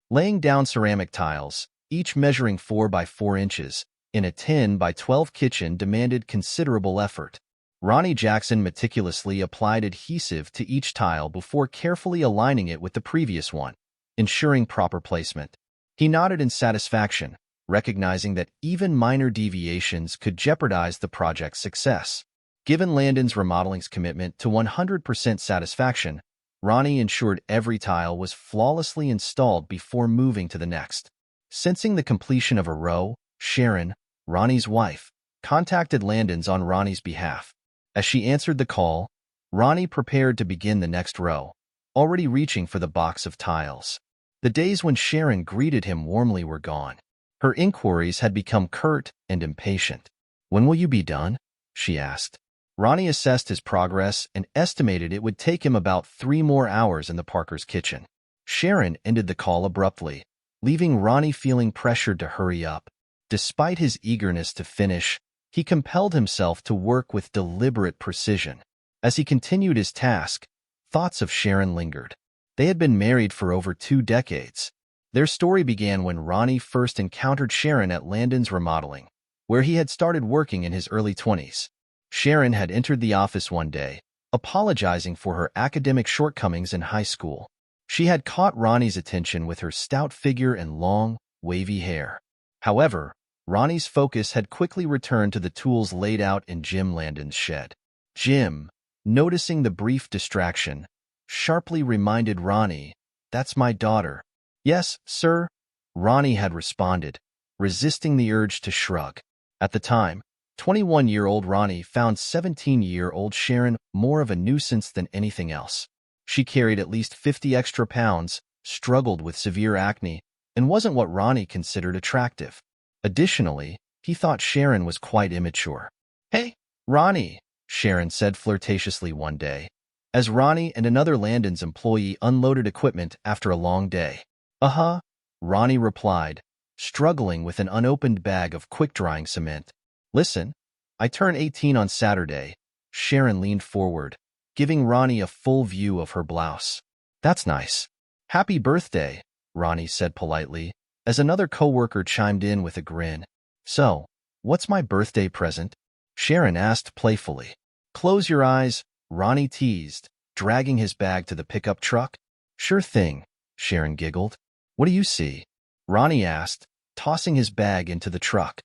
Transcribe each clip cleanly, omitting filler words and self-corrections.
laying down ceramic tiles, each measuring 4 by 4 inches, in a 10 by 12 kitchen demanded considerable effort. Ronnie Jackson meticulously applied adhesive to each tile before carefully aligning it with the previous one, ensuring proper placement. He nodded in satisfaction, recognizing that even minor deviations could jeopardize the project's success. Given Landon's remodeling's commitment to 100% satisfaction, Ronnie ensured every tile was flawlessly installed before moving to the next. Sensing the completion of a row, Sharon, Ronnie's wife, contacted Landon's on Ronnie's behalf. As she answered the call, Ronnie prepared to begin the next row, already reaching for the box of tiles. The days when Sharon greeted him warmly were gone. Her inquiries had become curt and impatient. "When will you be done?" she asked. Ronnie assessed his progress and estimated it would take him about 3 more hours in the Parkers' kitchen. Sharon ended the call abruptly, leaving Ronnie feeling pressured to hurry up. Despite his eagerness to finish, he compelled himself to work with deliberate precision. As he continued his task, thoughts of Sharon lingered. They had been married for over 2 decades. Their story began when Ronnie first encountered Sharon at Landon's Remodeling, where he had started working in his early 20s. Sharon had entered the office one day, apologizing for her academic shortcomings in high school. She had caught Ronnie's attention with her stout figure and long, wavy hair. However, Ronnie's focus had quickly returned to the tools laid out in Jim Landon's shed. Jim, noticing the brief distraction, sharply reminded Ronnie, "That's my daughter." "Yes, sir," Ronnie had responded, resisting the urge to shrug. At the time, 21-year-old Ronnie found 17-year-old Sharon more of a nuisance than anything else. She carried at least 50 extra pounds, struggled with severe acne, and wasn't what Ronnie considered attractive. Additionally, he thought Sharon was quite immature. "Hey, Ronnie," Sharon said flirtatiously one day, as Ronnie and another Landon's employee unloaded equipment after a long day. "Uh-huh," Ronnie replied, struggling with an unopened bag of quick-drying cement. "Listen, I turn 18 on Saturday." Sharon leaned forward, giving Ronnie a full view of her blouse. "That's nice." "Happy birthday," Ronnie said politely, as another coworker chimed in with a grin. "So, what's my birthday present?" Sharon asked playfully. "Close your eyes," Ronnie teased, dragging his bag to the pickup truck. "Sure thing," Sharon giggled. "What do you see?" Ronnie asked, tossing his bag into the truck.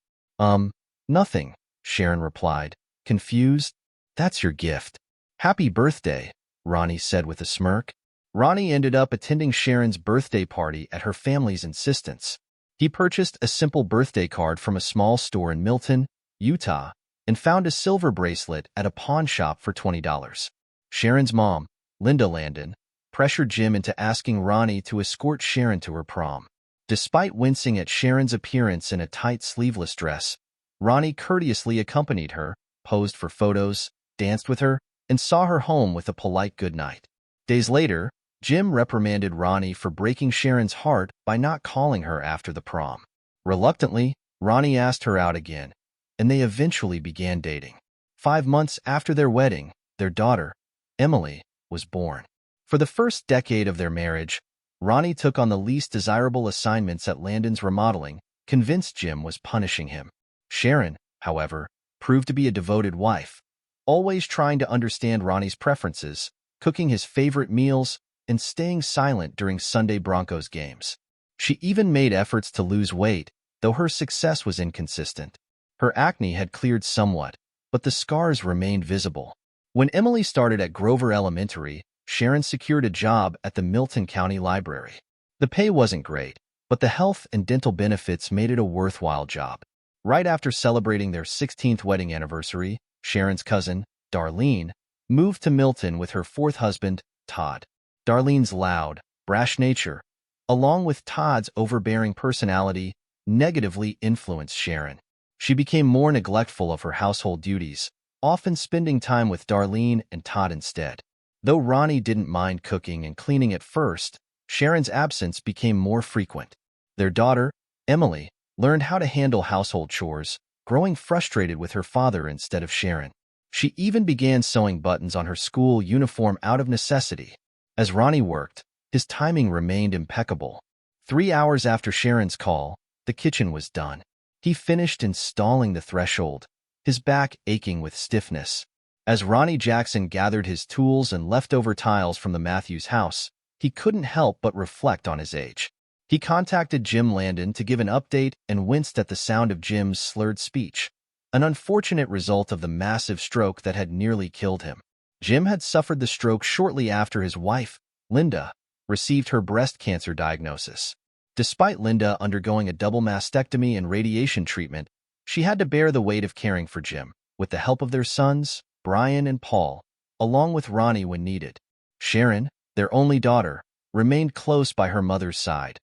Nothing," Sharon replied, confused. "That's your gift." "Happy birthday," Ronnie said with a smirk. Ronnie ended up attending Sharon's birthday party at her family's insistence. He purchased a simple birthday card from a small store in Milton, Utah, and found a silver bracelet at a pawn shop for $20. Sharon's mom, Linda Landon, pressured Jim into asking Ronnie to escort Sharon to her prom. Despite wincing at Sharon's appearance in a tight sleeveless dress, Ronnie courteously accompanied her, posed for photos, danced with her, and saw her home with a polite goodnight. Days later, Jim reprimanded Ronnie for breaking Sharon's heart by not calling her after the prom. Reluctantly, Ronnie asked her out again, and they eventually began dating. 5 months after their wedding, their daughter, Emily, was born. For the first decade of their marriage, Ronnie took on the least desirable assignments at Landon's Remodeling, convinced Jim was punishing him. Sharon, however, proved to be a devoted wife, always trying to understand Ronnie's preferences, cooking his favorite meals, and staying silent during Sunday Broncos games. She even made efforts to lose weight, though her success was inconsistent. Her acne had cleared somewhat, but the scars remained visible. When Emily started at Grover Elementary, Sharon secured a job at the Milton County Library. The pay wasn't great, but the health and dental benefits made it a worthwhile job. Right after celebrating their 16th wedding anniversary, Sharon's cousin, Darlene, moved to Milton with her 4th husband, Todd. Darlene's loud, brash nature, along with Todd's overbearing personality, negatively influenced Sharon. She became more neglectful of her household duties, often spending time with Darlene and Todd instead. Though Ronnie didn't mind cooking and cleaning at first, Sharon's absence became more frequent. Their daughter, Emily, learned how to handle household chores, growing frustrated with her father instead of Sharon. She even began sewing buttons on her school uniform out of necessity. As Ronnie worked, his timing remained impeccable. 3 hours after Sharon's call, the kitchen was done. He finished installing the threshold, his back aching with stiffness. As Ronnie Jackson gathered his tools and leftover tiles from the Matthews house, he couldn't help but reflect on his age. He contacted Jim Landon to give an update and winced at the sound of Jim's slurred speech, an unfortunate result of the massive stroke that had nearly killed him. Jim had suffered the stroke shortly after his wife, Linda, received her breast cancer diagnosis. Despite Linda undergoing a double mastectomy and radiation treatment, she had to bear the weight of caring for Jim, with the help of their sons, Brian and Paul, along with Ronnie when needed. Sharon, their only daughter, remained close by her mother's side,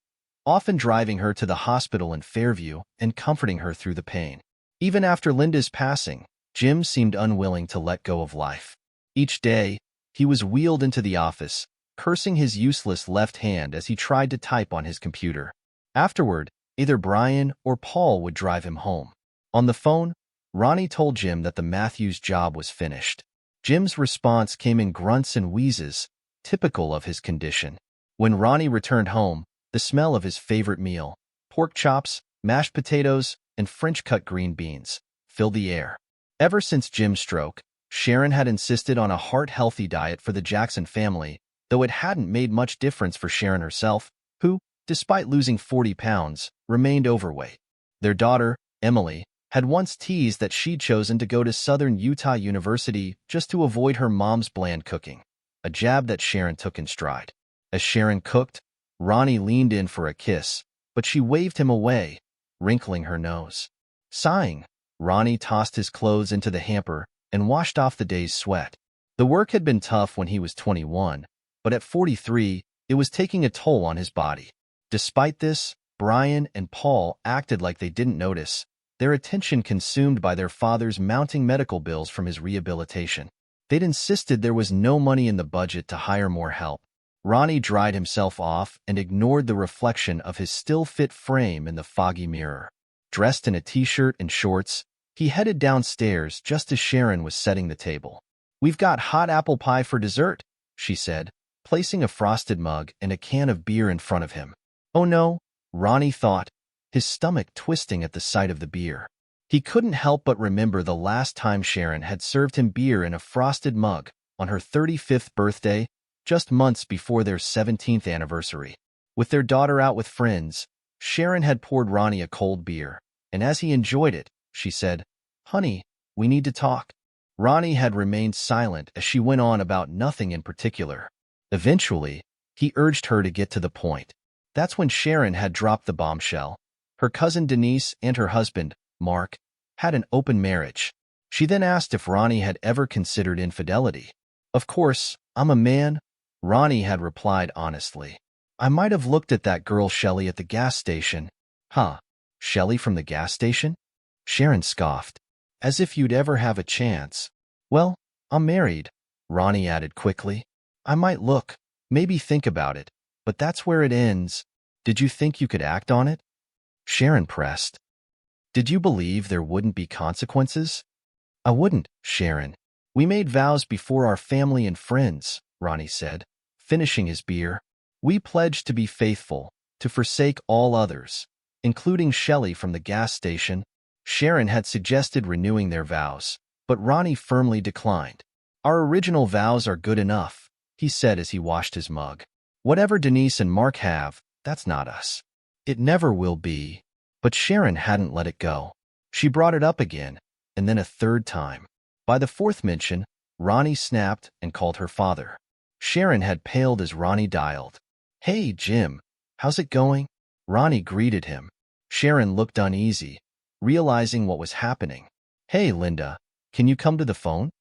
often driving her to the hospital in Fairview and comforting her through the pain. Even after Linda's passing, Jim seemed unwilling to let go of life. Each day, he was wheeled into the office, cursing his useless left hand as he tried to type on his computer. Afterward, either Brian or Paul would drive him home. On the phone, Ronnie told Jim that the Matthews job was finished. Jim's response came in grunts and wheezes, typical of his condition. When Ronnie returned home, the smell of his favorite meal, pork chops, mashed potatoes, and French-cut green beans, filled the air. Ever since Jim's stroke, Sharon had insisted on a heart-healthy diet for the Jackson family, though it hadn't made much difference for Sharon herself, who, despite losing 40 pounds, remained overweight. Their daughter, Emily, had once teased that she'd chosen to go to Southern Utah University just to avoid her mom's bland cooking, a jab that Sharon took in stride. As Sharon cooked, Ronnie leaned in for a kiss, but she waved him away, wrinkling her nose. Sighing, Ronnie tossed his clothes into the hamper and washed off the day's sweat. The work had been tough when he was 21, but at 43, it was taking a toll on his body. Despite this, Brian and Paul acted like they didn't notice, their attention consumed by their father's mounting medical bills from his rehabilitation. They'd insisted there was no money in the budget to hire more help. Ronnie dried himself off and ignored the reflection of his still-fit frame in the foggy mirror. Dressed in a t-shirt and shorts, he headed downstairs just as Sharon was setting the table. "We've got hot apple pie for dessert," she said, placing a frosted mug and a can of beer in front of him. Oh no, Ronnie thought, his stomach twisting at the sight of the beer. He couldn't help but remember the last time Sharon had served him beer in a frosted mug, on her 35th birthday, just months before their 17th anniversary. With their daughter out with friends, Sharon had poured Ronnie a cold beer, and as he enjoyed it, she said, "Honey, we need to talk." Ronnie had remained silent as she went on about nothing in particular. Eventually, he urged her to get to the point. That's when Sharon had dropped the bombshell. Her cousin Denise and her husband, Mark, had an open marriage. She then asked if Ronnie had ever considered infidelity. "Of course, I'm a man," Ronnie had replied honestly. "I might have looked at that girl Shelley at the gas station." "Huh, Shelley from the gas station?" Sharon scoffed. "As if you'd ever have a chance." "Well, I'm married," Ronnie added quickly. "I might look, maybe think about it, but that's where it ends. Did you think you could act on it?" Sharon pressed. "Did you believe there wouldn't be consequences?" "I wouldn't, Sharon. We made vows before our family and friends," Ronnie said, finishing his beer. "We pledged to be faithful, to forsake all others, including Shelley from the gas station." Sharon had suggested renewing their vows, but Ronnie firmly declined. "Our original vows are good enough," he said as he washed his mug. "Whatever Denise and Mark have, that's not us. It never will be." But Sharon hadn't let it go. She brought it up again, and then a third time. By the fourth mention, Ronnie snapped and called her father. Sharon had paled as Ronnie dialed. "Hey, Jim, how's it going?" Ronnie greeted him. Sharon looked uneasy, realizing what was happening. "Hey, Linda, can you come to the phone?"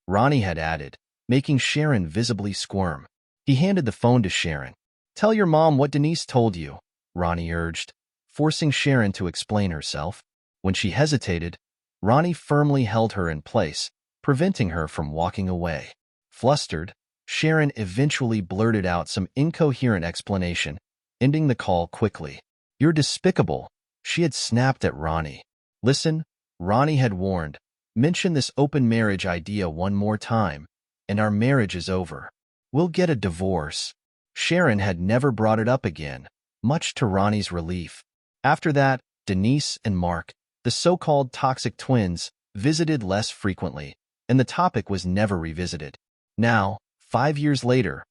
Ronnie had added, making Sharon visibly squirm. He handed the phone to Sharon. "Tell your mom what Denise told you," Ronnie urged, forcing Sharon to explain herself. When she hesitated, Ronnie firmly held her in place, preventing her from walking away. Flustered, Sharon eventually blurted out some incoherent explanation, ending the call quickly. "You're despicable," she had snapped at Ronnie. "Listen," Ronnie had warned, "mention this open marriage idea one more time, and our marriage is over. We'll get a divorce." Sharon had never brought it up again, much to Ronnie's relief. After that, Denise and Mark, the so-called toxic twins, visited less frequently, and the topic was never revisited. Now, 5 years later,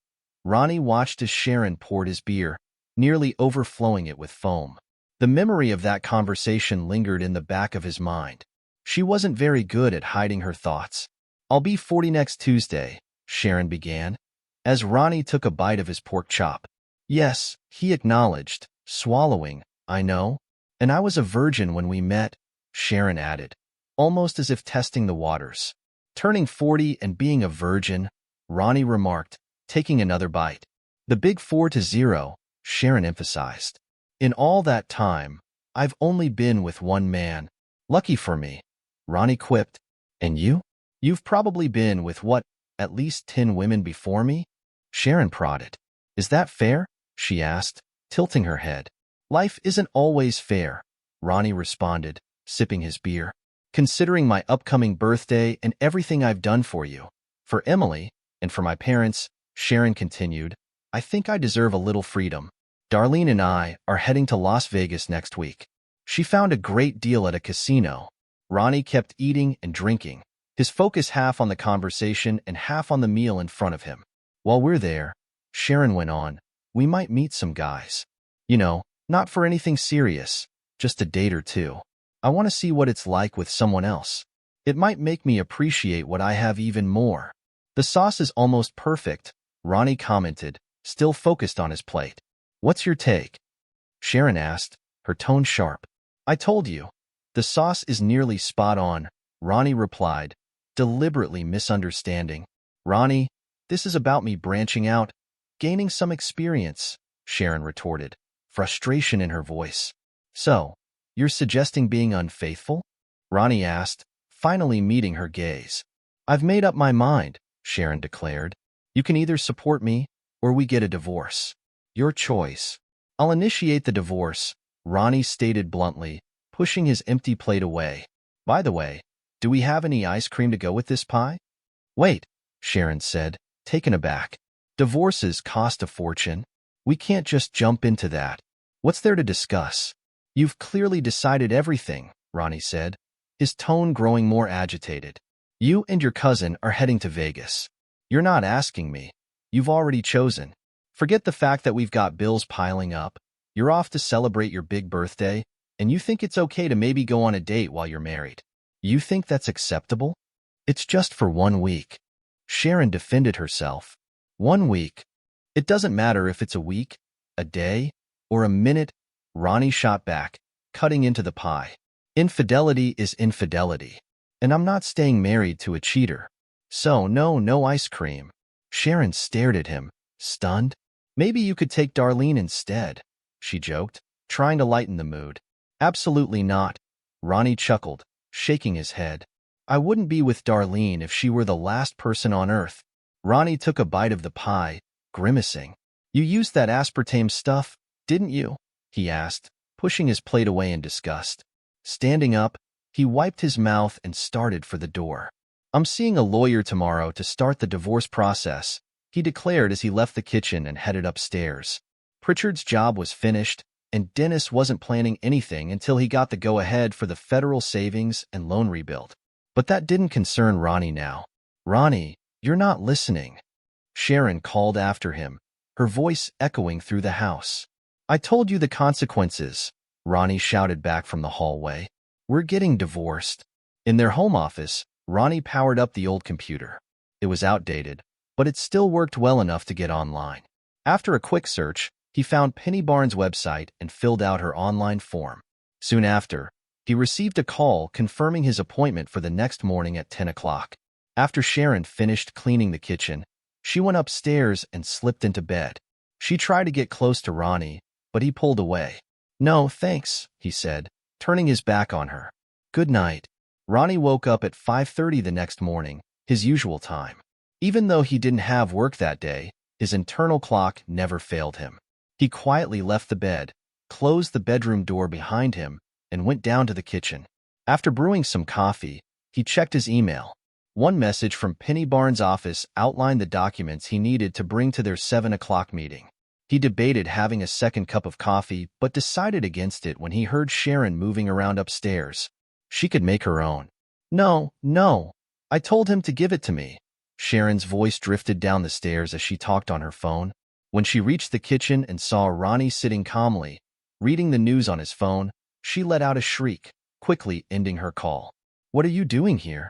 Ronnie watched as Sharon poured his beer, nearly overflowing it with foam. The memory of that conversation lingered in the back of his mind. She wasn't very good at hiding her thoughts. "I'll be 40 next Tuesday," Sharon began, as Ronnie took a bite of his pork chop. "Yes," he acknowledged, swallowing. "I know. And I was a virgin when we met," Sharon added, almost as if testing the waters. "Turning 40 and being a virgin," Ronnie remarked, taking another bite. "The big 4-0, Sharon emphasized. "In all that time, I've only been with one man. Lucky for me," Ronnie quipped. "And you? You've probably been with, what, at least 10 women before me?" Sharon prodded. "Is that fair?" she asked, tilting her head. "Life isn't always fair," Ronnie responded, sipping his beer. "Considering my upcoming birthday and everything I've done for you, for Emily, and for my parents," Sharon continued, "I think I deserve a little freedom. Darlene and I are heading to Las Vegas next week. She found a great deal at a casino." Ronnie kept eating and drinking, his focus half on the conversation and half on the meal in front of him. "While we're there," Sharon went on, "we might meet some guys. You know, not for anything serious, just a date or two. I want to see what it's like with someone else. It might make me appreciate what I have even more." "The sauce is almost perfect," Ronnie commented, still focused on his plate. "What's your take?" Sharon asked, her tone sharp. "I told you. The sauce is nearly spot on," Ronnie replied, deliberately misunderstanding. "Ronnie, this is about me branching out, gaining some experience," Sharon retorted, frustration in her voice. "So, you're suggesting being unfaithful?" Ronnie asked, finally meeting her gaze. "I've made up my mind," Sharon declared. "You can either support me, or we get a divorce. Your choice." "I'll initiate the divorce," Ronnie stated bluntly, pushing his empty plate away. "By the way, do we have any ice cream to go with this pie?" "Wait," Sharon said, taken aback. "Divorces cost a fortune. We can't just jump into that. What's there to discuss?" "You've clearly decided everything," Ronnie said, his tone growing more agitated. "You and your cousin are heading to Vegas. You're not asking me. You've already chosen. Forget the fact that we've got bills piling up. You're off to celebrate your big birthday, and you think it's okay to maybe go on a date while you're married. You think that's acceptable? It's just for 1 week." Sharon defended herself. 1 week. "It doesn't matter if it's a week, a day, or a minute," Ronnie shot back, cutting into the pie. "Infidelity is infidelity, and I'm not staying married to a cheater. So no ice cream." Sharon stared at him, stunned. "Maybe you could take Darlene instead," she joked, trying to lighten the mood. "Absolutely not," Ronnie chuckled, shaking his head. "I wouldn't be with Darlene if she were the last person on earth." Ronnie took a bite of the pie, grimacing. "You used that aspartame stuff, didn't you?" he asked, pushing his plate away in disgust. Standing up, he wiped his mouth and started for the door. "I'm seeing a lawyer tomorrow to start the divorce process," he declared as he left the kitchen and headed upstairs. Pritchard's job was finished, and Dennis wasn't planning anything until he got the go-ahead for the federal savings and loan rebuild. But that didn't concern Ronnie now. "Ronnie, you're not listening," Sharon called after him, her voice echoing through the house. "I told you the consequences," Ronnie shouted back from the hallway. "We're getting divorced." In their home office, Ronnie powered up the old computer. It was outdated, but it still worked well enough to get online. After a quick search, he found Penny Barnes' website and filled out her online form. Soon after, he received a call confirming his appointment for the next morning at 10 o'clock. After Sharon finished cleaning the kitchen, she went upstairs and slipped into bed. She tried to get close to Ronnie, but he pulled away. "No, thanks," he said, turning his back on her. "Good night." Ronnie woke up at 5:30 the next morning, his usual time. Even though he didn't have work that day, his internal clock never failed him. He quietly left the bed, closed the bedroom door behind him, and went down to the kitchen. After brewing some coffee, he checked his email. One message from Penny Barnes' office outlined the documents he needed to bring to their 7 o'clock meeting. He debated having a second cup of coffee, but decided against it when he heard Sharon moving around upstairs. She could make her own. No, no. I told him to give it to me. Sharon's voice drifted down the stairs as she talked on her phone. When she reached the kitchen and saw Ronnie sitting calmly, reading the news on his phone, she let out a shriek, quickly ending her call. What are you doing here?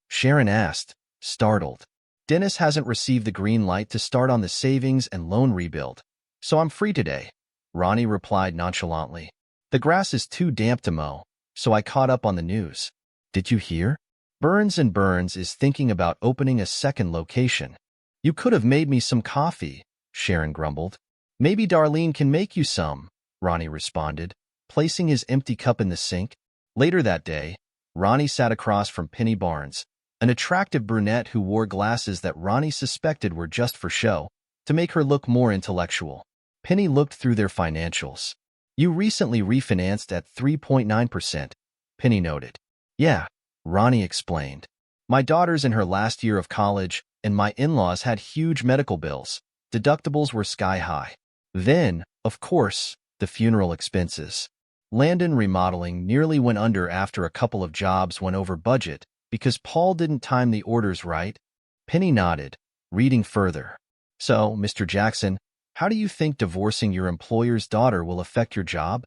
Sharon asked, startled. Dennis hasn't received the green light to start on the savings and loan rebuild, so I'm free today, Ronnie replied nonchalantly. The grass is too damp to mow, so I caught up on the news. Did you hear? Burns & Burns is thinking about opening a second location. You could have made me some coffee, Sharon grumbled. Maybe Darlene can make you some, Ronnie responded, placing his empty cup in the sink. Later that day, Ronnie sat across from Penny Barnes, an attractive brunette who wore glasses that Ronnie suspected were just for show, to make her look more intellectual. Penny looked through their financials. You recently refinanced at 3.9%, Penny noted. Yeah, Ronnie explained. My daughter's in her last year of college, and my in-laws had huge medical bills. Deductibles were sky high. Then, of course, the funeral expenses. Landon Remodeling nearly went under after a couple of jobs went over budget because Paul didn't time the orders right. Penny nodded, reading further. So, Mr. Jackson, how do you think divorcing your employer's daughter will affect your job?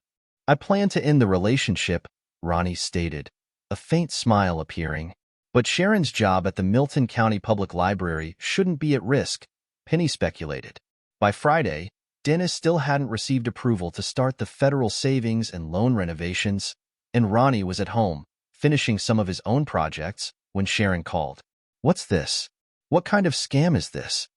I plan to end the relationship, Ronnie stated, a faint smile appearing. But Sharon's job at the Milton County Public Library shouldn't be at risk, Penny speculated. By Friday, Dennis still hadn't received approval to start the federal savings and loan renovations, and Ronnie was at home, finishing some of his own projects, when Sharon called. What's this? What kind of scam is this?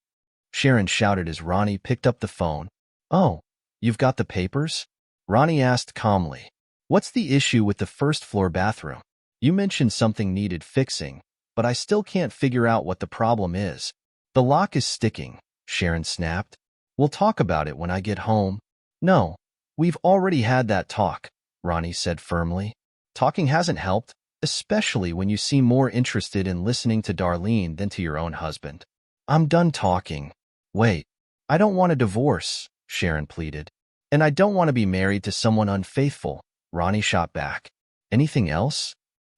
Sharon shouted as Ronnie picked up the phone. Oh, you've got the papers? Ronnie asked calmly. What's the issue with the first-floor bathroom? You mentioned something needed fixing, but I still can't figure out what the problem is. The lock is sticking, Sharon snapped. We'll talk about it when I get home. No, we've already had that talk, Ronnie said firmly. Talking hasn't helped, especially when you seem more interested in listening to Darlene than to your own husband. I'm done talking. Wait, I don't want a divorce, Sharon pleaded. And I don't want to be married to someone unfaithful, Ronnie shot back. Anything else?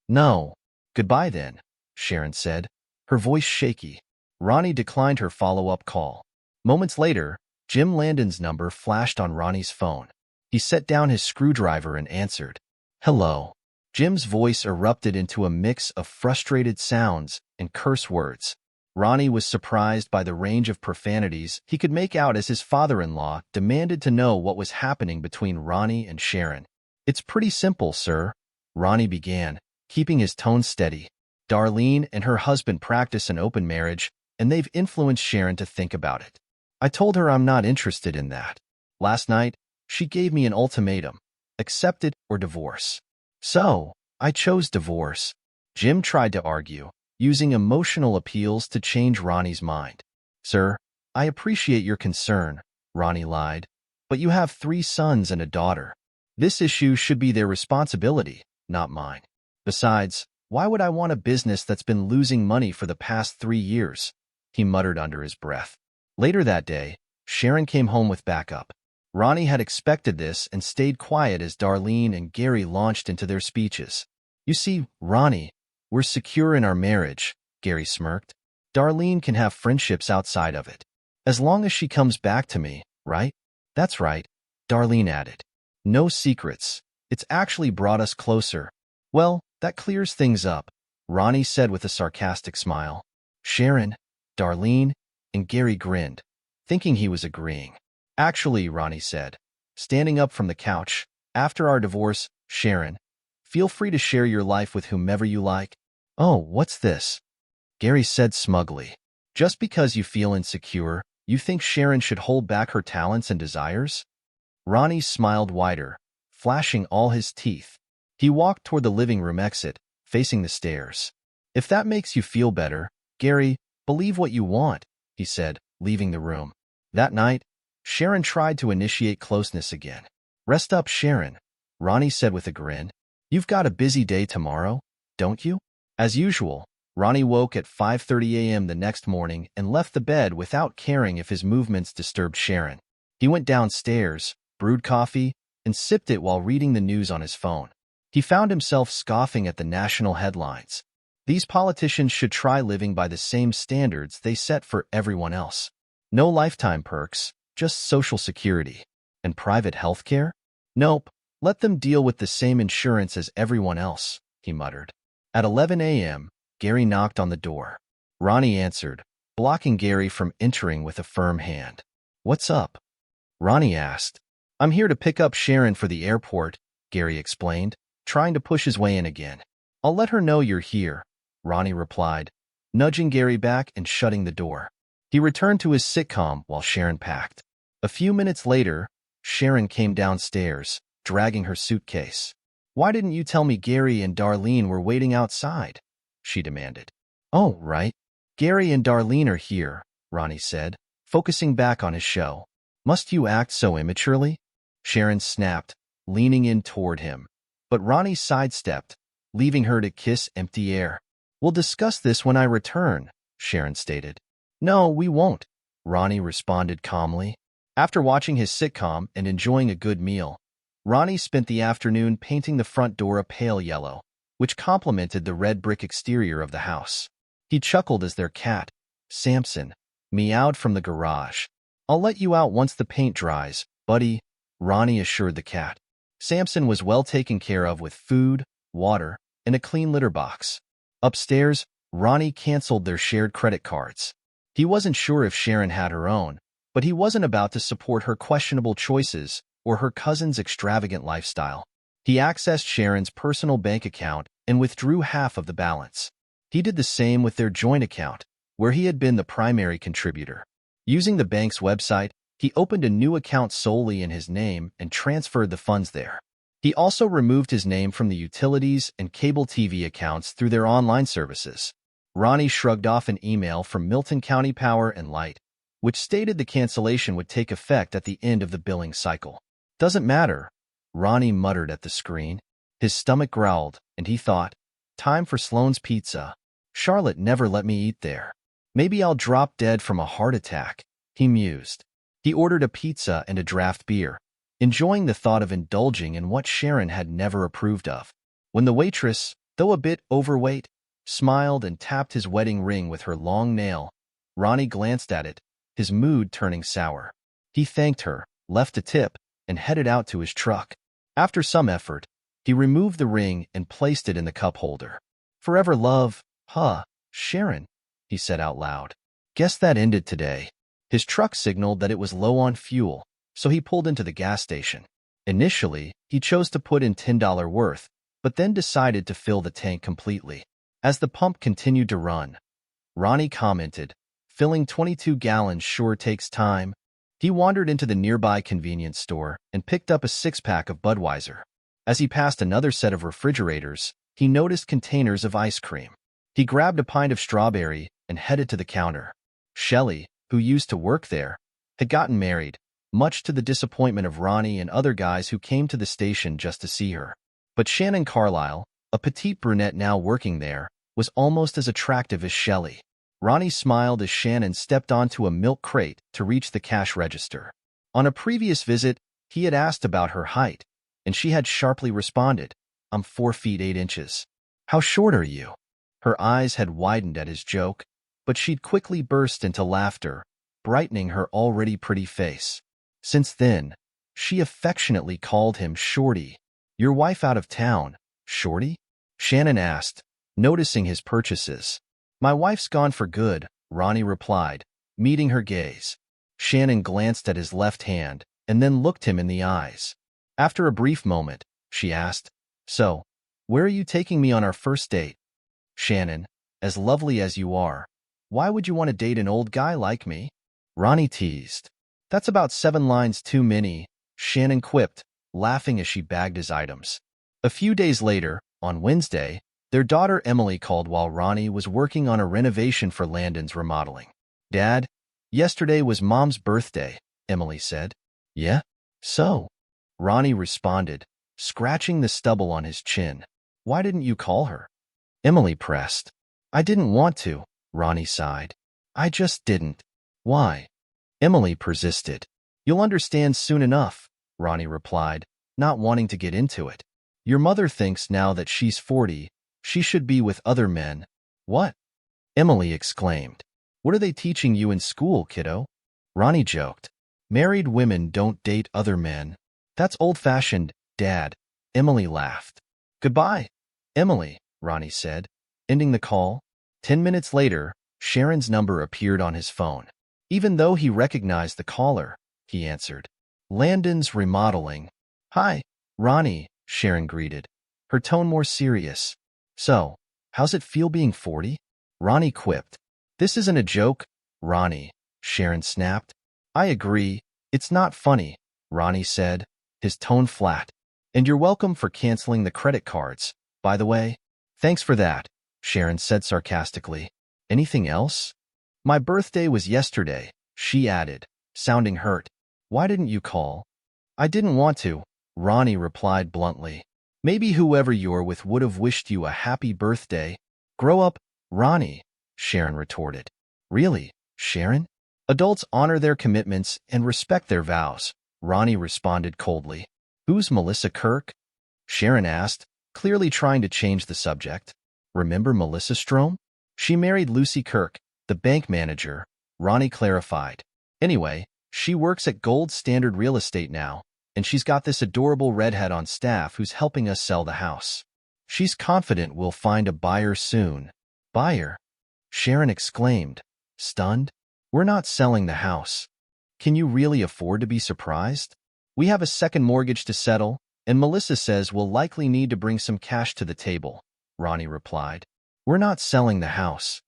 No. Goodbye then, Sharon said, her voice shaky. Ronnie declined her follow-up call. Moments later, Jim Landon's number flashed on Ronnie's phone. He set down his screwdriver and answered. Hello. Jim's voice erupted into a mix of frustrated sounds and curse words. Ronnie was surprised by the range of profanities he could make out as his father-in-law demanded to know what was happening between Ronnie and Sharon. It's pretty simple, sir, Ronnie began, keeping his tone steady. Darlene and her husband practice an open marriage, and they've influenced Sharon to think about it. I told her I'm not interested in that. Last night, she gave me an ultimatum. Accept it or divorce. So, I chose divorce. Jim tried to argue, using emotional appeals to change Ronnie's mind. Sir, I appreciate your concern, Ronnie lied, but you have 3 sons and a daughter. This issue should be their responsibility, not mine. Besides, why would I want a business that's been losing money for the past 3 years? He muttered under his breath. Later that day, Sharon came home with backup. Ronnie had expected this and stayed quiet as Darlene and Gary launched into their speeches. You see, Ronnie, we're secure in our marriage, Gary smirked. Darlene can have friendships outside of it. As long as she comes back to me, right? That's right, Darlene added. No secrets. It's actually brought us closer. Well, that clears things up, Ronnie said with a sarcastic smile. Sharon, Darlene, and Gary grinned, thinking he was agreeing. Actually, Ronnie said, standing up from the couch, after our divorce, Sharon, feel free to share your life with whomever you like. Oh, what's this? Gary said smugly. Just because you feel insecure, you think Sharon should hold back her talents and desires? Ronnie smiled wider, flashing all his teeth. He walked toward the living room exit, facing the stairs. If that makes you feel better, Gary, believe what you want, he said, leaving the room. That night, Sharon tried to initiate closeness again. Rest up, Sharon, Ronnie said with a grin. You've got a busy day tomorrow, don't you? As usual, Ronnie woke at 5:30 a.m. the next morning and left the bed without caring if his movements disturbed Sharon. He went downstairs, brewed coffee, and sipped it while reading the news on his phone. He found himself scoffing at the national headlines. These politicians should try living by the same standards they set for everyone else. No lifetime perks, just Social Security. And private health care? Nope, let them deal with the same insurance as everyone else, he muttered. At 11 a.m., Gary knocked on the door. Ronnie answered, blocking Gary from entering with a firm hand. What's up? Ronnie asked. I'm here to pick up Sharon for the airport, Gary explained, trying to push his way in again. I'll let her know you're here, Ronnie replied, nudging Gary back and shutting the door. He returned to his sitcom while Sharon packed. A few minutes later, Sharon came downstairs, dragging her suitcase. Why didn't you tell me Gary and Darlene were waiting outside? She demanded. Oh, right. Gary and Darlene are here, Ronnie said, focusing back on his show. Must you act so immaturely? Sharon snapped, leaning in toward him. But Ronnie sidestepped, leaving her to kiss empty air. We'll discuss this when I return, Sharon stated. No, we won't, Ronnie responded calmly. After watching his sitcom and enjoying a good meal, Ronnie spent the afternoon painting the front door a pale yellow, which complemented the red brick exterior of the house. He chuckled as their cat, Samson, meowed from the garage. I'll let you out once the paint dries, buddy, Ronnie assured the cat. Samson was well taken care of with food, water, and a clean litter box. Upstairs, Ronnie canceled their shared credit cards. He wasn't sure if Sharon had her own, but he wasn't about to support her questionable choices or her cousin's extravagant lifestyle. He accessed Sharon's personal bank account and withdrew half of the balance. He did the same with their joint account, where he had been the primary contributor. Using the bank's website, he opened a new account solely in his name and transferred the funds there. He also removed his name from the utilities and cable TV accounts through their online services. Ronnie shrugged off an email from Milton County Power and Light, which stated the cancellation would take effect at the end of the billing cycle. Doesn't matter, Ronnie muttered at the screen. His stomach growled, and he thought, time for Sloan's Pizza. Charlotte never let me eat there. Maybe I'll drop dead from a heart attack, he mused. He ordered a pizza and a draft beer, enjoying the thought of indulging in what Sharon had never approved of. When the waitress, though a bit overweight, smiled and tapped his wedding ring with her long nail, Ronnie glanced at it, his mood turning sour. He thanked her, left a tip, and headed out to his truck. After some effort, he removed the ring and placed it in the cup holder. Forever love, Sharon, he said out loud. Guess that ended today. His truck signaled that it was low on fuel, so he pulled into the gas station. Initially, he chose to put in $10 worth, but then decided to fill the tank completely. As the pump continued to run, Ronnie commented, filling 22 gallons sure takes time. He wandered into the nearby convenience store and picked up a six-pack of Budweiser. As he passed another set of refrigerators, he noticed containers of ice cream. He grabbed a pint of strawberry and headed to the counter. Shelley, who used to work there, had gotten married, much to the disappointment of Ronnie and other guys who came to the station just to see her. But Shannon Carlisle, a petite brunette now working there, was almost as attractive as Shelley. Ronnie smiled as Shannon stepped onto a milk crate to reach the cash register. On a previous visit, he had asked about her height, and she had sharply responded, I'm 4 feet 8 inches. How short are you? Her eyes had widened at his joke, but she'd quickly burst into laughter, brightening her already pretty face. Since then, she affectionately called him Shorty. Your wife out of town, Shorty? Shannon asked, noticing his purchases. My wife's gone for good, Ronnie replied, meeting her gaze. Shannon glanced at his left hand and then looked him in the eyes. After a brief moment, she asked, So, where are you taking me on our first date? Shannon, as lovely as you are, why would you want to date an old guy like me? Ronnie teased. That's about 7 lines too many, Shannon quipped, laughing as she bagged his items. A few days later, on Wednesday, their daughter Emily called while Ronnie was working on a renovation for Landon's remodeling. Dad, yesterday was Mom's birthday, Emily said. Yeah? So? Ronnie responded, scratching the stubble on his chin. Why didn't you call her? Emily pressed. I didn't want to, Ronnie sighed. I just didn't. Why? Emily persisted. You'll understand soon enough, Ronnie replied, not wanting to get into it. Your mother thinks now that she's 40, she should be with other men. What? Emily exclaimed. What are they teaching you in school, kiddo? Ronnie joked. Married women don't date other men. That's old-fashioned, Dad. Emily laughed. Goodbye, Emily, Ronnie said, ending the call. 10 minutes later, Sharon's number appeared on his phone. Even though he recognized the caller, he answered. Landon's remodeling. Hi, Ronnie, Sharon greeted, her tone more serious. So, how's it feel being 40? Ronnie quipped. This isn't a joke, Ronnie, Sharon snapped. I agree, it's not funny, Ronnie said, his tone flat. And you're welcome for canceling the credit cards, by the way. Thanks for that, Sharon said sarcastically. Anything else? My birthday was yesterday, she added, sounding hurt. Why didn't you call? I didn't want to, Ronnie replied bluntly. Maybe whoever you're with would have wished you a happy birthday. Grow up, Ronnie, Sharon retorted. Really, Sharon? Adults honor their commitments and respect their vows, Ronnie responded coldly. Who's Melissa Kirk? Sharon asked, clearly trying to change the subject. Remember Melissa Strom? She married Lucy Kirk, the bank manager, Ronnie clarified. Anyway, she works at Gold Standard Real Estate now, and she's got this adorable redhead on staff who's helping us sell the house. She's confident we'll find a buyer soon. Buyer? Sharon exclaimed, stunned. We're not selling the house. Can you really afford to be surprised? We have a second mortgage to settle, and Melissa says we'll likely need to bring some cash to the table, Ronnie replied. We're not selling the house.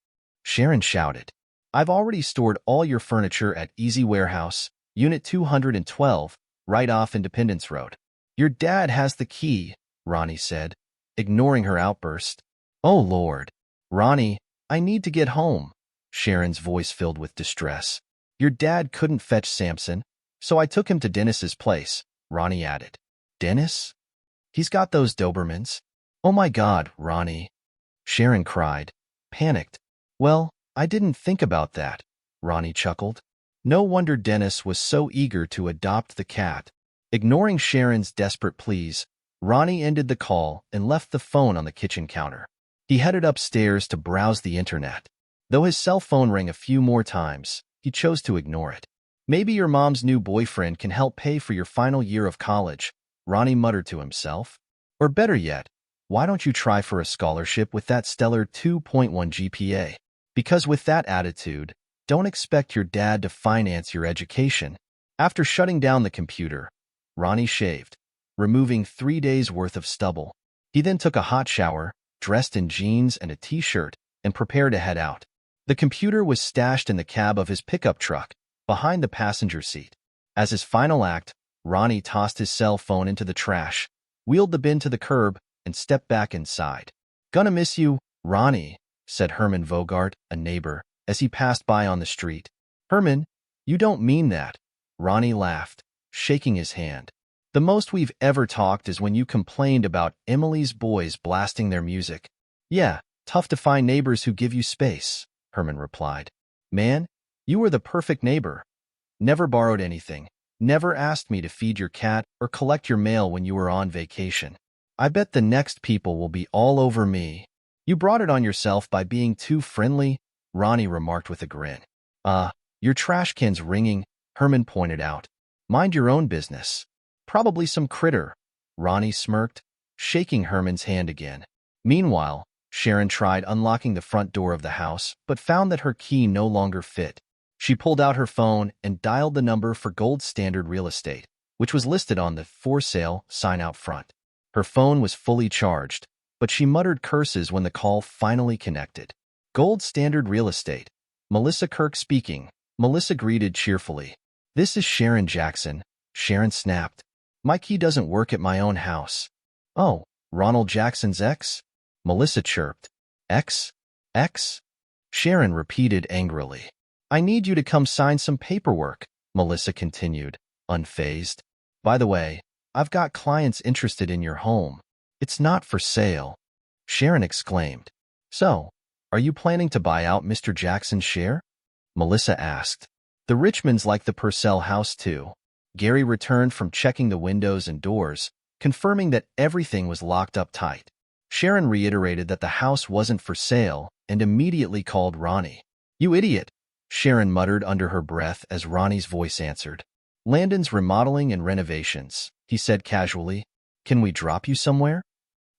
Sharon shouted. I've already stored all your furniture at Easy Warehouse, Unit 212, right off Independence Road. Your dad has the key, Ronnie said, ignoring her outburst. Oh, Lord. Ronnie, I need to get home. Sharon's voice filled with distress. Your dad couldn't fetch Samson, so I took him to Dennis's place, Ronnie added. Dennis? He's got those Dobermans. Oh my God, Ronnie. Sharon cried, panicked. Well, I didn't think about that, Ronnie chuckled. No wonder Dennis was so eager to adopt the cat. Ignoring Sharon's desperate pleas, Ronnie ended the call and left the phone on the kitchen counter. He headed upstairs to browse the internet. Though his cell phone rang a few more times, he chose to ignore it. Maybe your mom's new boyfriend can help pay for your final year of college, Ronnie muttered to himself. Or better yet, why don't you try for a scholarship with that stellar 2.1 GPA? Because with that attitude, don't expect your dad to finance your education. After shutting down the computer, Ronnie shaved, removing 3 days' worth of stubble. He then took a hot shower, dressed in jeans and a t-shirt, and prepared to head out. The computer was stashed in the cab of his pickup truck, behind the passenger seat. As his final act, Ronnie tossed his cell phone into the trash, wheeled the bin to the curb, and stepped back inside. Gonna miss you, Ronnie, said Herman Vogart, a neighbor, as he passed by on the street. Herman, you don't mean that. Ronnie laughed, shaking his hand. The most we've ever talked is when you complained about Emily's boys blasting their music. Yeah, tough to find neighbors who give you space, Herman replied. Man, you were the perfect neighbor. Never borrowed anything. Never asked me to feed your cat or collect your mail when you were on vacation. I bet the next people will be all over me. You brought it on yourself by being too friendly, Ronnie remarked with a grin. Your trash can's ringing, Herman pointed out. Mind your own business. Probably some critter, Ronnie smirked, shaking Herman's hand again. Meanwhile, Sharon tried unlocking the front door of the house, but found that her key no longer fit. She pulled out her phone and dialed the number for Gold Standard Real Estate, which was listed on the for sale sign out front. Her phone was fully charged, but she muttered curses when the call finally connected. Gold Standard Real Estate. Melissa Kirk speaking. Melissa greeted cheerfully. This is Sharon Jackson. Sharon snapped. My key doesn't work at my own house. Oh, Ronald Jackson's ex? Melissa chirped. Ex? Ex? Sharon repeated angrily. I need you to come sign some paperwork, Melissa continued, unfazed. By the way, I've got clients interested in your home. It's not for sale. Sharon exclaimed. So, are you planning to buy out Mr. Jackson's share? Melissa asked. The Richmonds like the Purcell house too. Gary returned from checking the windows and doors, confirming that everything was locked up tight. Sharon reiterated that the house wasn't for sale and immediately called Ronnie. "You idiot," Sharon muttered under her breath as Ronnie's voice answered. "Landon's remodeling and renovations," he said casually. "Can we drop you somewhere?"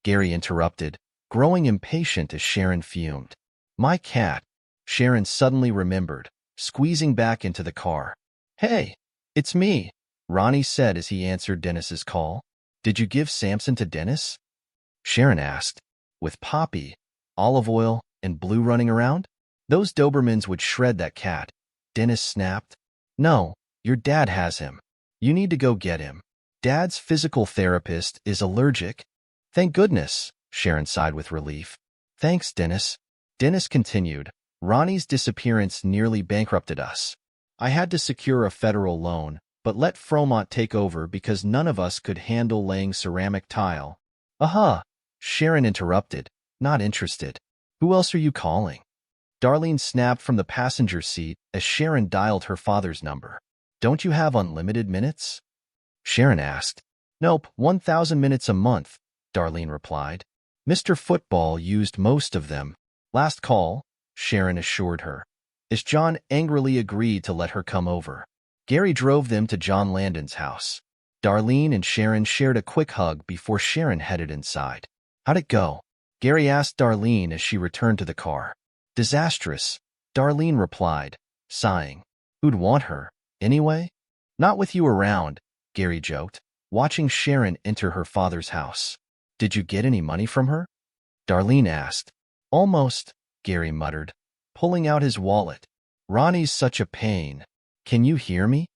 Gary interrupted, growing impatient as Sharon fumed. "My cat," Sharon suddenly remembered, squeezing back into the car. "Hey, it's me," Ronnie said as he answered Dennis's call. "Did you give Samson to Dennis?" Sharon asked. "With Poppy, olive oil, and Blue running around? Those Dobermans would shred that cat," Dennis snapped. "No, your dad has him. You need to go get him. Dad's physical therapist is allergic." "Thank goodness," Sharon sighed with relief. "Thanks, Dennis." Dennis continued, "Ronnie's disappearance nearly bankrupted us. I had to secure a federal loan, but let Fromont take over because none of us could handle laying ceramic tile." "Aha," Sharon interrupted, not interested. "Who else are you calling?" Darlene snapped from the passenger seat as Sharon dialed her father's number. "Don't you have unlimited minutes?" Sharon asked. "Nope, 1,000 minutes a month," Darlene replied. "Mr. Football used most of them." "Last call," Sharon assured her, as John angrily agreed to let her come over. Gary drove them to John Landon's house. Darlene and Sharon shared a quick hug before Sharon headed inside. "How'd it go?" Gary asked Darlene as she returned to the car. "Disastrous," Darlene replied, sighing. "Who'd want her, anyway?" "Not with you around," Gary joked, watching Sharon enter her father's house. "Did you get any money from her?" Darlene asked. "Almost," Gary muttered, pulling out his wallet. "Ronnie's such a pain." "Can you hear me?"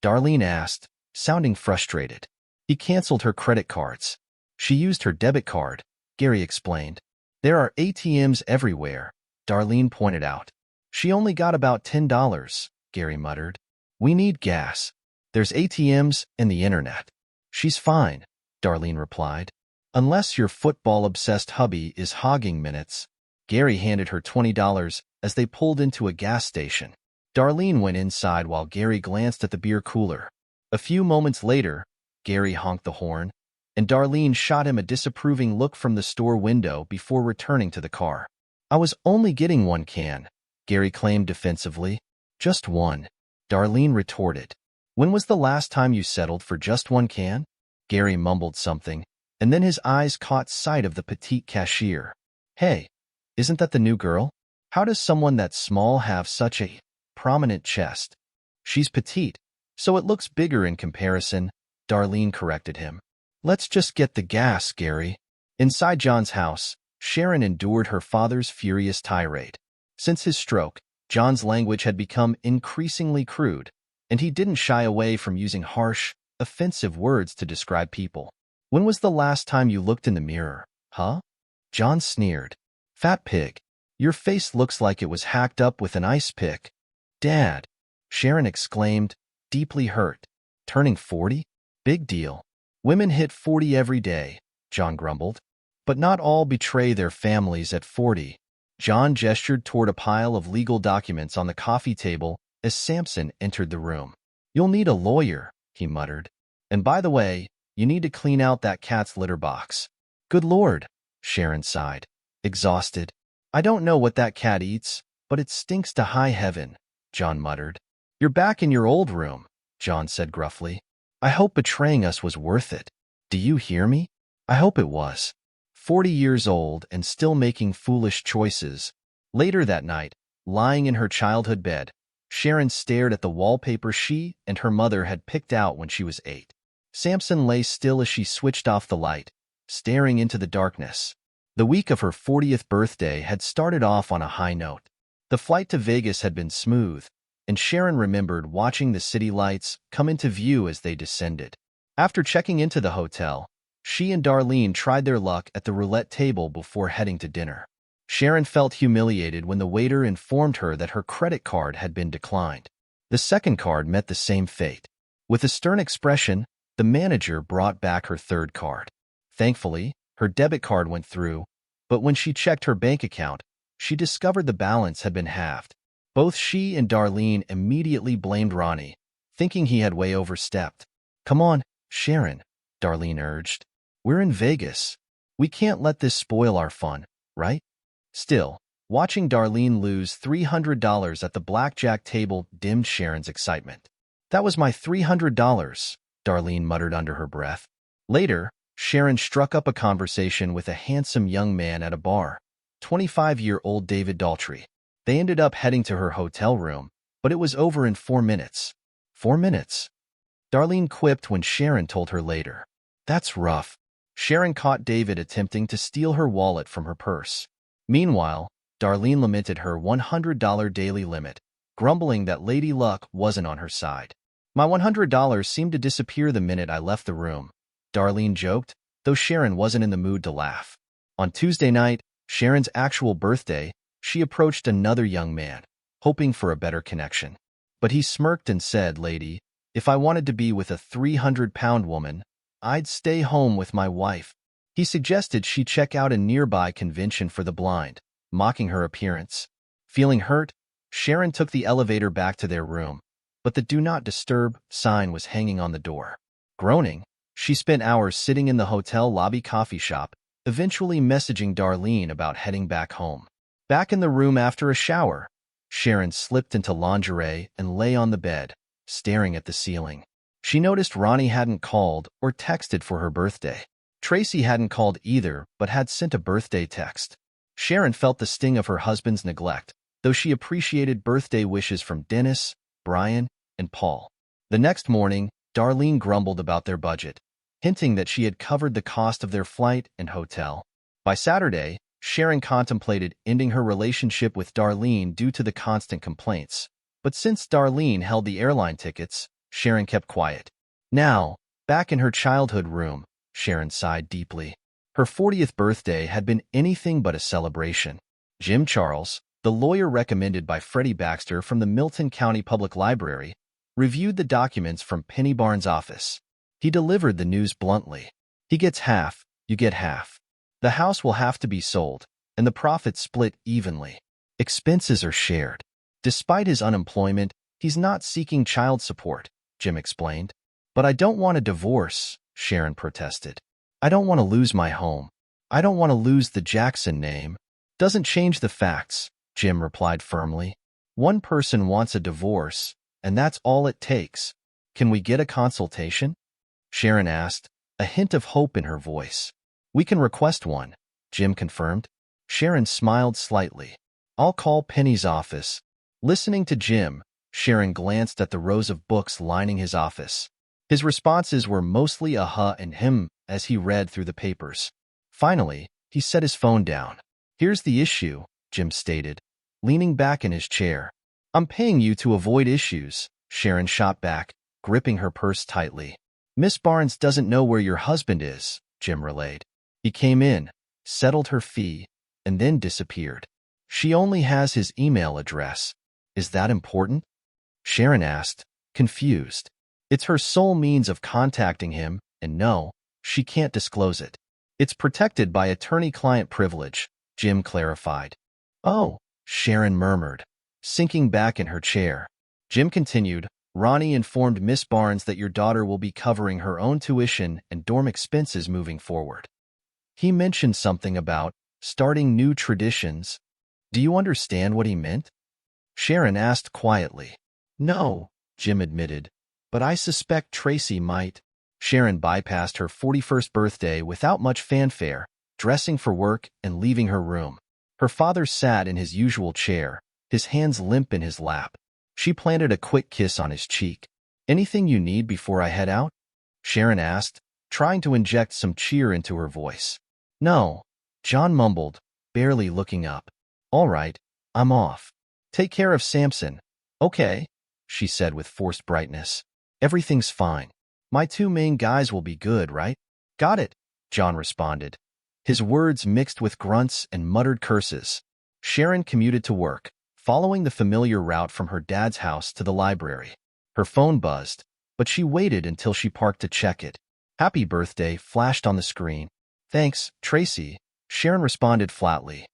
Darlene asked, sounding frustrated. "He canceled her credit cards. She used her debit card," Gary explained. "There are ATMs everywhere," Darlene pointed out. "She only got about $10, Gary muttered. "We need gas. There's ATMs and the internet." "She's fine," Darlene replied. "Unless your football-obsessed hubby is hogging minutes." Gary handed her $20 as they pulled into a gas station. Darlene went inside while Gary glanced at the beer cooler. A few moments later, Gary honked the horn, and Darlene shot him a disapproving look from the store window before returning to the car. "I was only getting one can," Gary claimed defensively. "Just one," Darlene retorted. "When was the last time you settled for just one can?" Gary mumbled something, and then his eyes caught sight of the petite cashier. "Hey, isn't that the new girl? How does someone that small have such a prominent chest?" "She's petite, so it looks bigger in comparison," Darlene corrected him. "Let's just get the gas, Gary." Inside John's house, Sharon endured her father's furious tirade. Since his stroke, John's language had become increasingly crude, and he didn't shy away from using harsh, offensive words to describe people. "When was the last time you looked in the mirror, huh?" John sneered. "Fat pig. Your face looks like it was hacked up with an ice pick." "Dad," Sharon exclaimed, deeply hurt. "Turning 40? Big deal." "Women hit 40 every day," John grumbled. "But not all betray their families at 40. John gestured toward a pile of legal documents on the coffee table as Samson entered the room. "You'll need a lawyer," he muttered. "And by the way, you need to clean out that cat's litter box." "Good Lord," Sharon sighed, exhausted. "I don't know what that cat eats, but it stinks to high heaven," John muttered. "You're back in your old room," John said gruffly. "I hope betraying us was worth it. Do you hear me? I hope it was." 40 years old and still making foolish choices. Later that night, lying in her childhood bed, Sharon stared at the wallpaper she and her mother had picked out when she was 8. Samson lay still as she switched off the light, staring into the darkness. The week of her 40th birthday had started off on a high note. The flight to Vegas had been smooth, and Sharon remembered watching the city lights come into view as they descended. After checking into the hotel, she and Darlene tried their luck at the roulette table before heading to dinner. Sharon felt humiliated when the waiter informed her that her credit card had been declined. The second card met the same fate. With a stern expression, the manager brought back her third card. Thankfully, her debit card went through, but when she checked her bank account, she discovered the balance had been halved. Both she and Darlene immediately blamed Ronnie, thinking he had way overstepped. Come on, Sharon, Darlene urged. We're in Vegas. We can't let this spoil our fun, right? Still, watching Darlene lose $300 at the blackjack table dimmed Sharon's excitement. That was my $300, Darlene muttered under her breath. Later, Sharon struck up a conversation with a handsome young man at a bar, 25-year-old David Daltrey. They ended up heading to her hotel room, but it was over in 4 minutes. 4 minutes? Darlene quipped when Sharon told her later. That's rough. Sharon caught David attempting to steal her wallet from her purse. Meanwhile, Darlene lamented her $100 daily limit, grumbling that Lady Luck wasn't on her side. My $100 seemed to disappear the minute I left the room, Darlene joked, though Sharon wasn't in the mood to laugh. On Tuesday night, Sharon's actual birthday, she approached another young man, hoping for a better connection. But he smirked and said, "Lady, if I wanted to be with a 300-pound woman, I'd stay home with my wife." He suggested she check out a nearby convention for the blind, mocking her appearance. Feeling hurt, Sharon took the elevator back to their room, but the "Do Not Disturb" sign was hanging on the door. Groaning, she spent hours sitting in the hotel lobby coffee shop, eventually messaging Darlene about heading back home. Back in the room after a shower, Sharon slipped into lingerie and lay on the bed, staring at the ceiling. She noticed Ronnie hadn't called or texted for her birthday. Tracy hadn't called either, but had sent a birthday text. Sharon felt the sting of her husband's neglect, though she appreciated birthday wishes from Dennis, Brian, and Paul. The next morning, Darlene grumbled about their budget, hinting that she had covered the cost of their flight and hotel. By Saturday, Sharon contemplated ending her relationship with Darlene due to the constant complaints. But since Darlene held the airline tickets, Sharon kept quiet. Now, back in her childhood room, Sharon sighed deeply. Her 40th birthday had been anything but a celebration. Jim Charles, the lawyer recommended by Freddie Baxter from the Milton County Public Library, reviewed the documents from Penny Barnes' office. He delivered the news bluntly. He gets half, you get half. The house will have to be sold, and the profits split evenly. Expenses are shared. Despite his unemployment, he's not seeking child support, Jim explained. But I don't want a divorce, Sharon protested. I don't want to lose my home. I don't want to lose the Jackson name. Doesn't change the facts, Jim replied firmly. One person wants a divorce, and that's all it takes. Can we get a consultation? Sharon asked, a hint of hope in her voice. We can request one, Jim confirmed. Sharon smiled slightly. I'll call Penny's office. Listening to Jim, Sharon glanced at the rows of books lining his office. His responses were mostly a huh and him as he read through the papers. Finally, he set his phone down. Here's the issue, Jim stated, leaning back in his chair. I'm paying you to avoid issues, Sharon shot back, gripping her purse tightly. Miss Barnes doesn't know where your husband is, Jim relayed. He came in, settled her fee, and then disappeared. She only has his email address. Is that important? Sharon asked, confused. It's her sole means of contacting him, and no, she can't disclose it. It's protected by attorney-client privilege, Jim clarified. Oh, Sharon murmured, sinking back in her chair. Jim continued, Ronnie informed Miss Barnes that your daughter will be covering her own tuition and dorm expenses moving forward. He mentioned something about starting new traditions. Do you understand what he meant? Sharon asked quietly. No, Jim admitted, but I suspect Tracy might. Sharon bypassed her 41st birthday without much fanfare, dressing for work and leaving her room. Her father sat in his usual chair, his hands limp in his lap. She planted a quick kiss on his cheek. Anything you need before I head out? Sharon asked, trying to inject some cheer into her voice. No, John mumbled, barely looking up. All right, I'm off. Take care of Samson. Okay, she said with forced brightness. Everything's fine. My 2 main guys will be good, right? Got it, John responded. His words mixed with grunts and muttered curses. Sharon commuted to work, following the familiar route from her dad's house to the library. Her phone buzzed, but she waited until she parked to check it. Happy birthday flashed on the screen. Thanks, Tracy, Sharon responded flatly.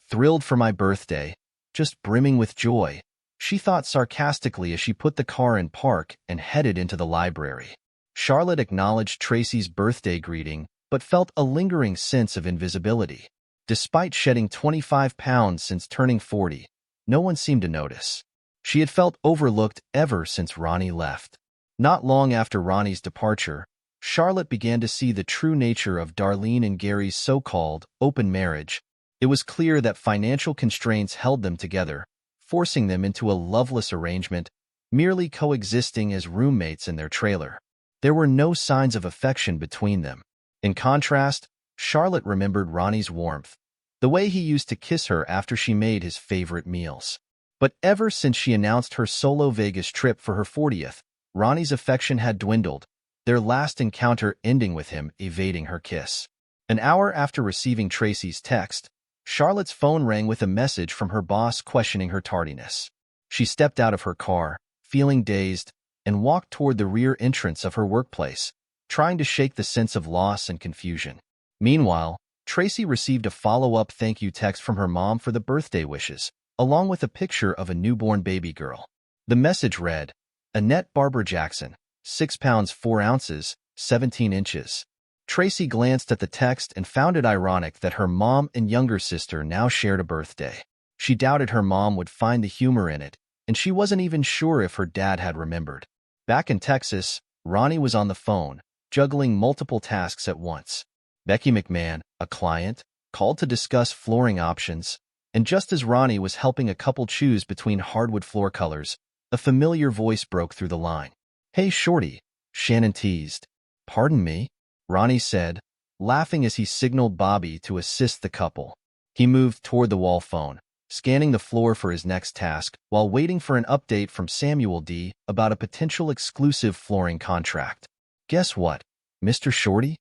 Thrilled for my birthday, just brimming with joy, she thought sarcastically as she put the car in park and headed into the library. Charlotte acknowledged Tracy's birthday greeting, but felt a lingering sense of invisibility. Despite shedding 25 pounds since turning 40, no one seemed to notice. She had felt overlooked ever since Ronnie left. Not long after Ronnie's departure, Charlotte began to see the true nature of Darlene and Gary's so-called open marriage. It was clear that financial constraints held them together, forcing them into a loveless arrangement, merely coexisting as roommates in their trailer. There were no signs of affection between them. In contrast, Charlotte remembered Ronnie's warmth, the way he used to kiss her after she made his favorite meals. But ever since she announced her solo Vegas trip for her 40th, Ronnie's affection had dwindled, their last encounter ending with him evading her kiss. An hour after receiving Tracy's text, Charlotte's phone rang with a message from her boss questioning her tardiness. She stepped out of her car, feeling dazed, and walked toward the rear entrance of her workplace, trying to shake the sense of loss and confusion. Meanwhile, Tracy received a follow-up thank you text from her mom for the birthday wishes, along with a picture of a newborn baby girl. The message read, Annette Barbara Jackson, 6 pounds 4 ounces, 17 inches. Tracy glanced at the text and found it ironic that her mom and younger sister now shared a birthday. She doubted her mom would find the humor in it, and she wasn't even sure if her dad had remembered. Back in Texas, Ronnie was on the phone, juggling multiple tasks at once. Becky McMahon, a client, called to discuss flooring options, and just as Ronnie was helping a couple choose between hardwood floor colors, a familiar voice broke through the line. "Hey, Shorty," Shannon teased. "Pardon me?" Ronnie said, laughing as he signaled Bobby to assist the couple. He moved toward the wall phone, scanning the floor for his next task while waiting for an update from Samuel D. about a potential exclusive flooring contract. "Guess what, Mr. Shorty?"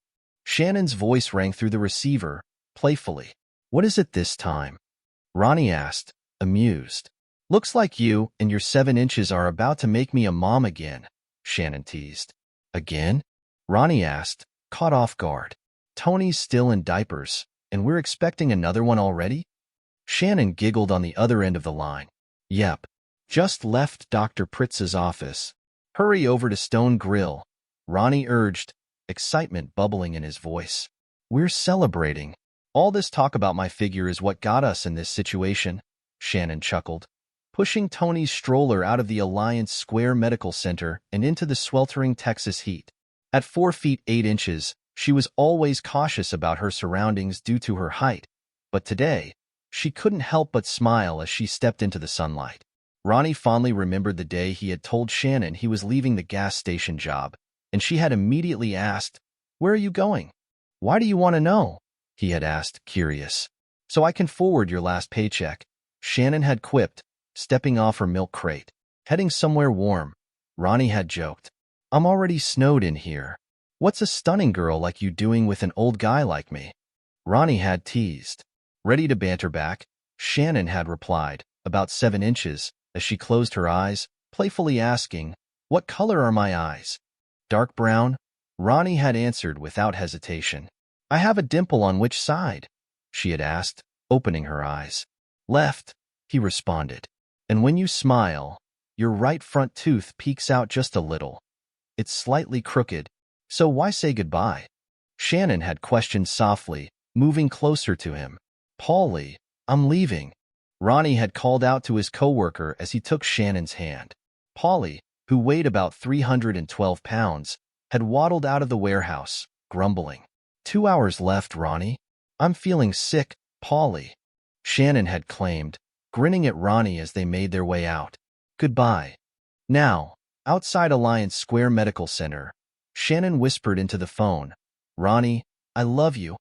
Shannon's voice rang through the receiver, playfully. "What is it this time?" Ronnie asked, amused. "Looks like you and your 7 inches are about to make me a mom again," Shannon teased. "Again?" Ronnie asked, caught off guard. "Tony's still in diapers, and we're expecting another one already?" Shannon giggled on the other end of the line. "Yep. Just left Dr. Pritz's office. Hurry over to Stone Grill," Ronnie urged, excitement bubbling in his voice. "We're celebrating. All this talk about my figure is what got us in this situation," Shannon chuckled, pushing Tony's stroller out of the Alliance Square Medical Center and into the sweltering Texas heat. At 4 feet 8 inches, she was always cautious about her surroundings due to her height, but today, she couldn't help but smile as she stepped into the sunlight. Ronnie fondly remembered the day he had told Shannon he was leaving the gas station job, and she had immediately asked, "Where are you going?" "Why do you want to know?" he had asked, curious. "So I can forward your last paycheck," Shannon had quipped, stepping off her milk crate. "Heading somewhere warm," Ronnie had joked. "I'm already snowed in here. What's a stunning girl like you doing with an old guy like me?" Ronnie had teased. Ready to banter back, Shannon had replied, about 7 inches, as she closed her eyes, playfully asking, "What color are my eyes?" "Dark brown," Ronnie had answered without hesitation. "I have a dimple on which side?" she had asked, opening her eyes. "Left," he responded. "And when you smile, your right front tooth peeks out just a little. It's slightly crooked, so why say goodbye?" Shannon had questioned softly, moving closer to him. "Paulie, I'm leaving," Ronnie had called out to his coworker as he took Shannon's hand. Paulie, who weighed about 312 pounds, had waddled out of the warehouse, grumbling. "2 hours left, Ronnie. I'm feeling sick, Paulie," Shannon had claimed, grinning at Ronnie as they made their way out. "Goodbye." Now, outside Alliance Square Medical Center, Shannon whispered into the phone, "Ronnie, I love you."